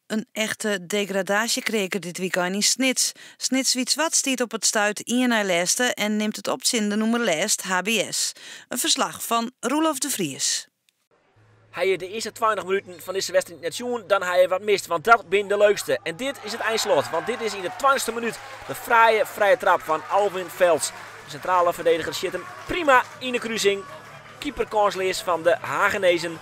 Een echte degradatiekreker dit weekend in Snits. Snits Wietswat stiet op het stuit in naar Leste en neemt het op in de noemer Lest HBS. Een verslag van Roelof de Vries. Hij je de eerste 20 minuten van deze wedstrijd net zien, dan hij je wat mist, want dat bin de leukste. En dit is het eindslot, want dit is in de 20e minuut de vrije trap van Alvin Velds. De centrale verdediger zit hem prima in de kruising. Keeper kanslees van de Hagenezen.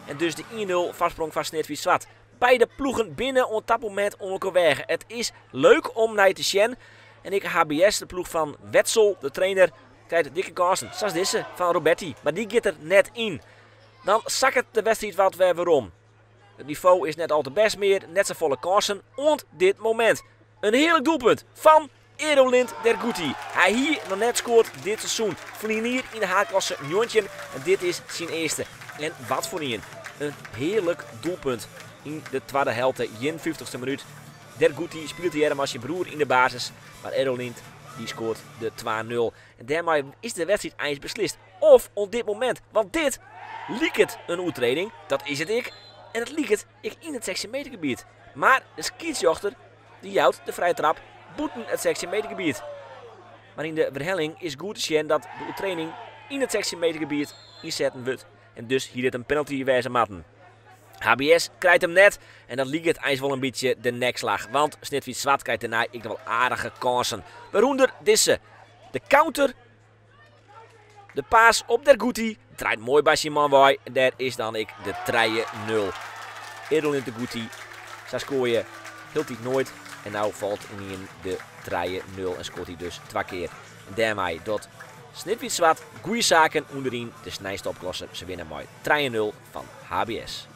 En dus de 1-0 vastsprong van Snits Wietswat. Beide ploegen binnen op dat moment om elkaar weg. Het is leuk om naar te zien. En ik HBS, de ploeg van Wetsel, de trainer, krijgt dikke kansen. Zoals deze van Roberti, maar die gaat er net in. Dan zakt de wedstrijd wat weer om. Het niveau is net al te best meer, net zo volle kansen. Ont dit moment. Een heerlijk doelpunt van Erolind Derguti. Hij hier nog net scoort dit seizoen. Verlien hier in de haarklasse Njontje. En dit is zijn eerste. En wat voor een heerlijk doelpunt in de tweede helft, in 50ste minuut. Derguti speelt hier als je broer in de basis. Maar Erolind die scoort de 2-0. En daarmee is de wedstrijd eens beslist. Of op dit moment, want dit liek het een oertreding. Dat is het ik. En het liek het ik in het 16 meter gebied. Maar de scheidsrechter die jouwt de vrije trap boeten het 16 meter gebied. Maar in de verhelling is goed te zien dat de oertreding in het 16 meter gebied inzetten wordt. En dus hier dit een penalty wijze matten. HBS krijgt hem net en dat liegt het ijs wel een beetje de nekslag. Want Snits Wietswat krijgt daarna ik wel aardige kansen. Waaronder deze. De counter. De paas op Derguti. Draait mooi bij Simon Wai. En daar is dan ik de 3-0. Erolind Derguti. Zo scoor je heel tijd nooit. En nou valt in de 3-0 en scoort hij dus 2 keer. En daarmee dat Snits Wietswat goede zaken onderin de snijstopklasse. Ze winnen mooi 3-0 van HBS.